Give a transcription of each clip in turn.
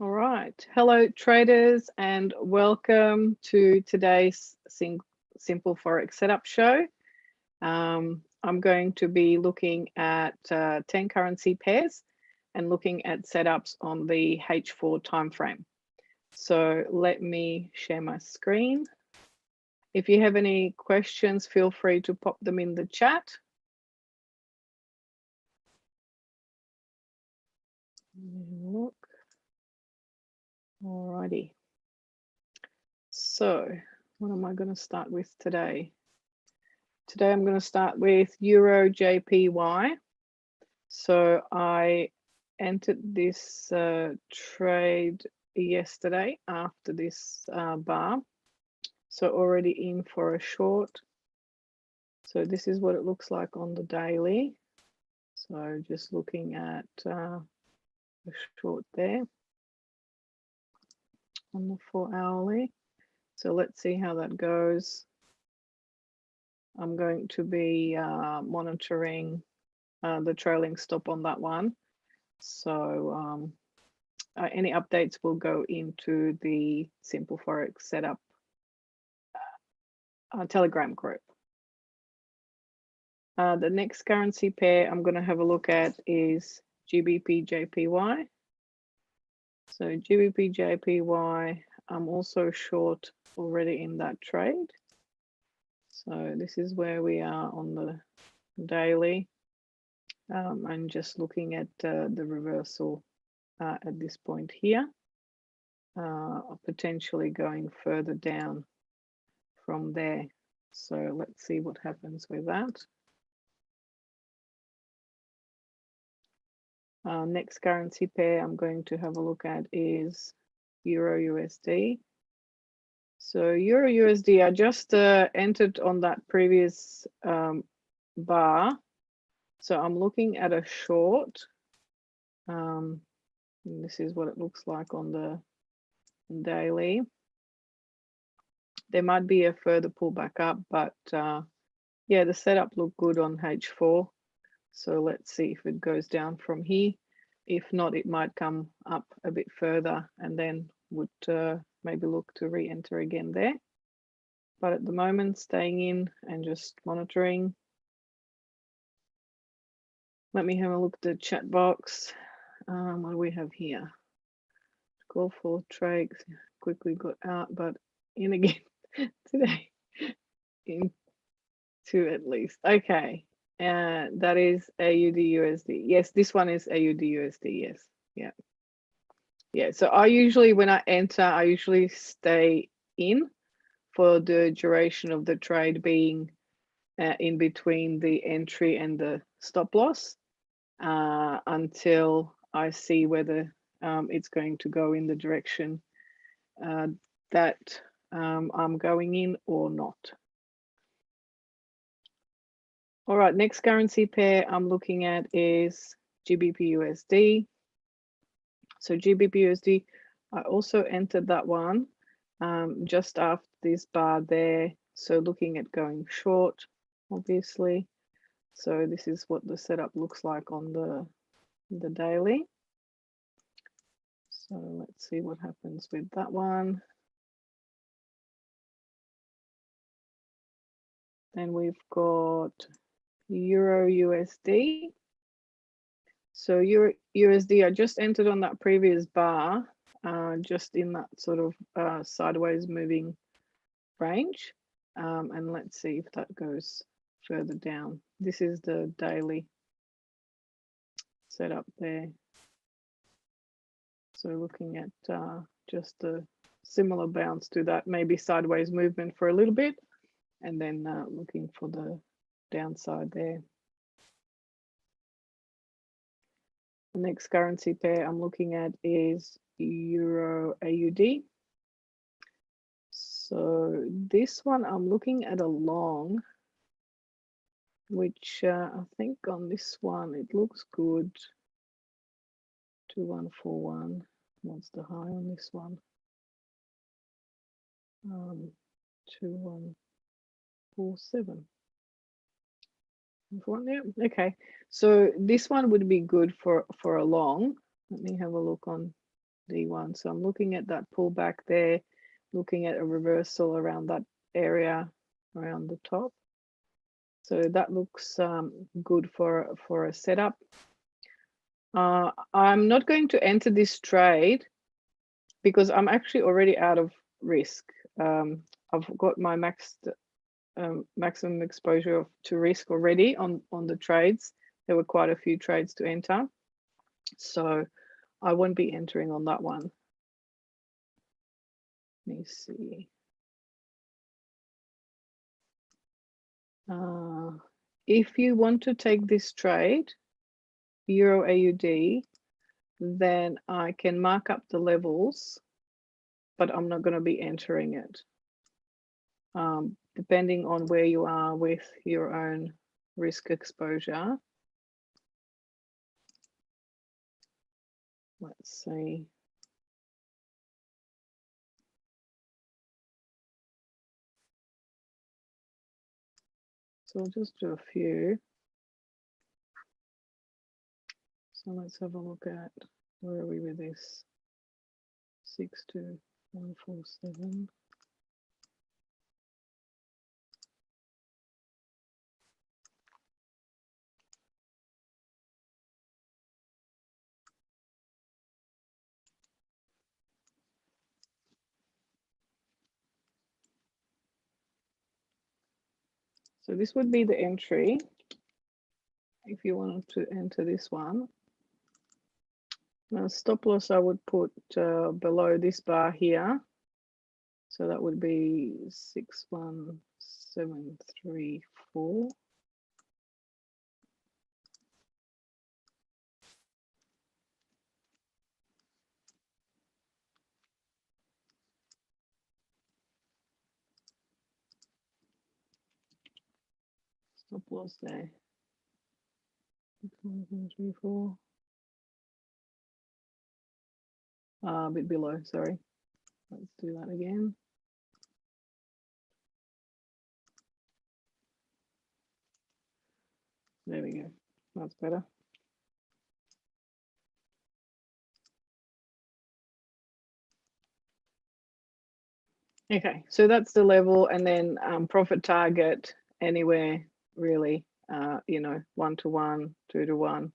All right. Hello, traders, and welcome to today's Simple Forex Setup Show. I'm going to be looking at 10 currency pairs and looking at setups on the H4 timeframe. So let me share my screen. If you have any questions, feel free to pop them in the chat. Look. Alrighty. So what am I going to start with today? Today I'm going to start with Euro JPY. So I entered this trade yesterday after this bar. So already in for a short. So this is what it looks like on the daily. So just looking at the short there on the 4-hourly. So let's see how that goes. I'm going to be monitoring the trailing stop on that one. So any updates will go into the Simple Forex Setup Telegram group. The next currency pair I'm going to have a look at is GBP JPY. So GBP JPY, I'm also short already in that trade. So this is where we are on the daily. I'm just looking at the reversal at this point here, potentially going further down from there. So let's see what happens with that. Next currency pair I'm going to have a look at is Euro USD. So Euro USD, I just entered on that previous bar. So I'm looking at a short. And this is what it looks like on the daily. There might be a further pullback up, but yeah, the setup looked good on H4. So let's see if it goes down from here. If not, it might come up a bit further and then would maybe look to re-enter again there. But at the moment, staying in and just monitoring. Let me have a look at the chat box. What do we have here? Call for trades quickly got out, but in again today. In two at least. Okay. That is AUD USD. Yes, this one is AUD USD. Yes. Yeah. Yeah. So I usually, when I enter, I usually stay in for the duration of the trade, being in between the entry and the stop loss until I see whether it's going to go in the direction that I'm going in or not. All right, next currency pair I'm looking at is GBP USD. So GBP USD, I also entered that one just after this bar there. So looking at going short, obviously. So this is what the setup looks like on the daily. So let's see what happens with that one. Then we've got Euro USD. So Euro USD, I just entered on that previous bar, just in that sort of sideways moving range. And let's see if that goes further down. This is the daily setup there. So looking at just a similar bounce to that, maybe sideways movement for a little bit, and then looking for the downside there. The next currency pair I'm looking at is Euro AUD. So this one I'm looking at a long, which I think on this one it looks good. 2141. What's the high on this one? 2147. Yeah, okay. So this one would be good for a long. Let me have a look on D1. So I'm looking at that pullback there, looking at a reversal around that area, around the top. So that looks good for a setup. I'm not going to enter this trade because I'm actually already out of risk. I've got my maximum exposure to risk already on the trades. There were quite a few trades to enter, so I won't be entering on that one. Let me see. If you want to take this trade, Euro AUD, then I can mark up the levels, but I'm not going to be entering it. Depending on where you are with your own risk exposure. Let's see. So I'll just do a few. So let's have a look at, where are we with this? 62147. So this would be the entry if you wanted to enter this one. Now stop loss I would put below this bar here. So that would be 61734. Stop loss there. 61734. A bit below, sorry. Let's do that again. There we go. That's better. Okay, so that's the level, and then profit target anywhere really, you know, 1 to 1, 2 to 1,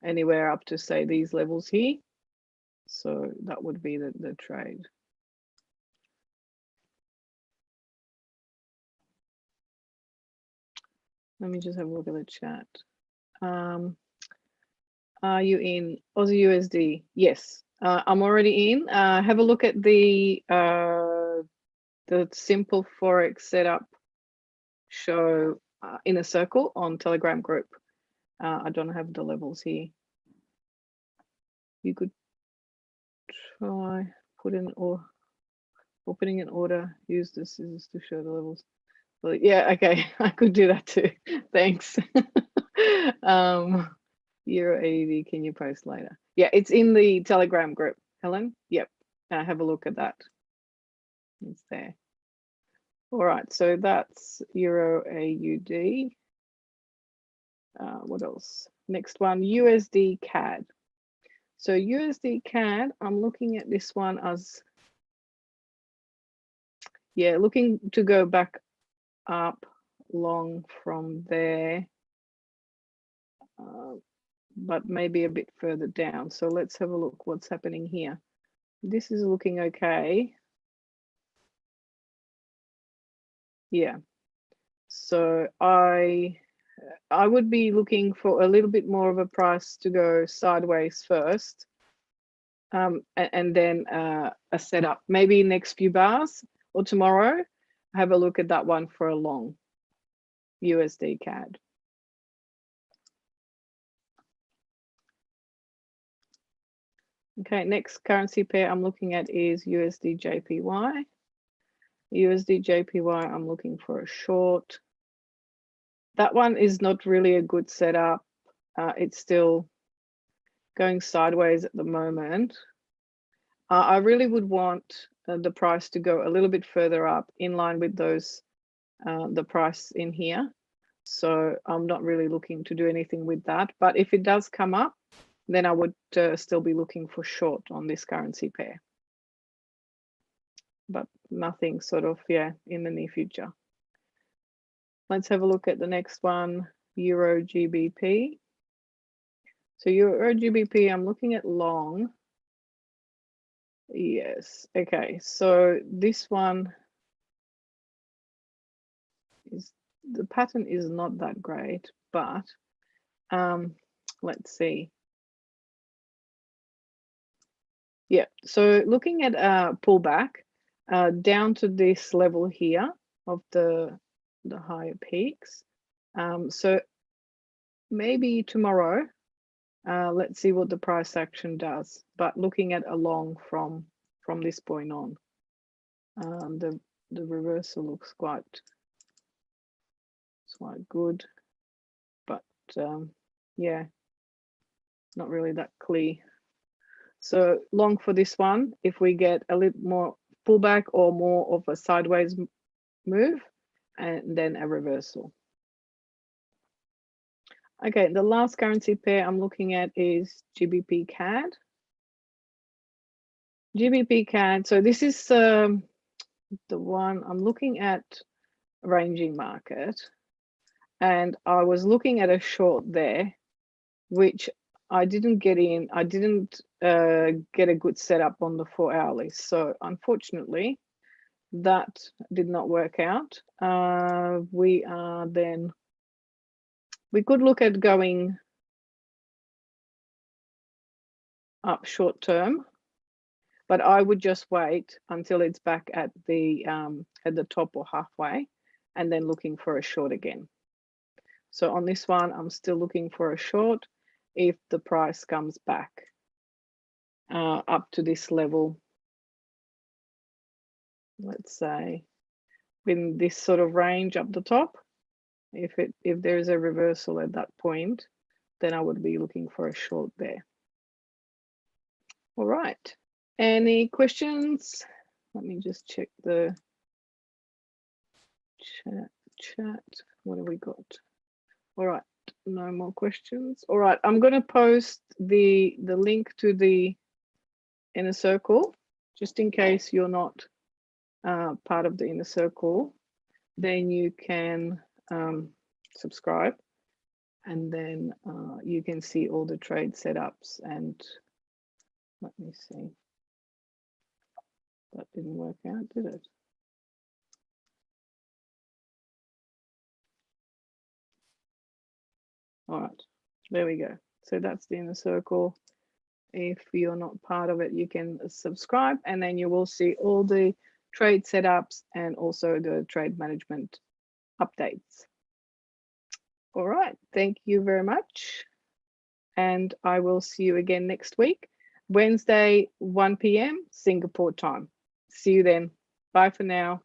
anywhere up to say these levels here. So that would be the trade. Let me just have a look at the chat. Are you in Aussie USD? Yes, I'm already in. Have a look at the simple Forex setup show in a circle on Telegram group. I don't have the levels here. You could try opening an order, use the scissors to show the levels. Well, yeah, okay, I could do that too. Thanks. Euro AUD, can you post later? Yeah, it's in the Telegram group. Helen? Yep. Have a look at that. It's there. All right, so that's Euro AUD. What else? Next one, USD CAD. So USD CAD, I'm looking at this one as, yeah, looking to go back up long from there, but maybe a bit further down. So let's have a look what's happening here. This is looking okay. Yeah. So I would be looking for a little bit more of a price to go sideways first, and then a setup, maybe next few bars or tomorrow. Have a look at that one for a long USD CAD. Okay, next currency pair I'm looking at is USD JPY. USD JPY, I'm looking for a short. That one is not really a good setup. It's still going sideways at the moment. I really would want the price to go a little bit further up in line with those, the price in here. So I'm not really looking to do anything with that. But if it does come up, then I would still be looking for short on this currency pair. But nothing sort of, yeah, in the near future. Let's have a look at the next one, Euro GBP. So Euro GBP, I'm looking at long. Yes, okay, so this one is, the pattern is not that great, but let's see. Yeah, so looking at pullback down to this level here of the higher peaks. So maybe tomorrow, let's see what the price action does. But looking at a long from this point on, the reversal looks quite good, but yeah, not really that clear. So long for this one, if we get a little more pullback or more of a sideways move, and then a reversal. Okay, the last currency pair I'm looking at is GBP CAD. GBP CAD, so this is the one I'm looking at, ranging market, and I was looking at a short there, which I didn't get in. I didn't get a good setup on the 4 hourly. So unfortunately, that did not work out. We could look at going up short term, but I would just wait until it's back at the top or halfway, and then looking for a short again. So on this one, I'm still looking for a short if the price comes back up to this level. Let's say in this sort of range up the top. If there's a reversal at that point, then I would be looking for a short there. All right. Any questions? Let me just check the chat. What have we got? All right, no more questions. All right, I'm going to post the link to the inner circle, just in case you're not part of the inner circle. Then you can subscribe, and then you can see all the trade setups. And let me see. That didn't work out, did it? All right, there we go. So that's the inner circle. If you're not part of it, you can subscribe, and then you will see all the trade setups and also the trade management updates. All right, thank you very much. And I will see you again next week, Wednesday, 1 p.m. Singapore time. See you then. Bye for now.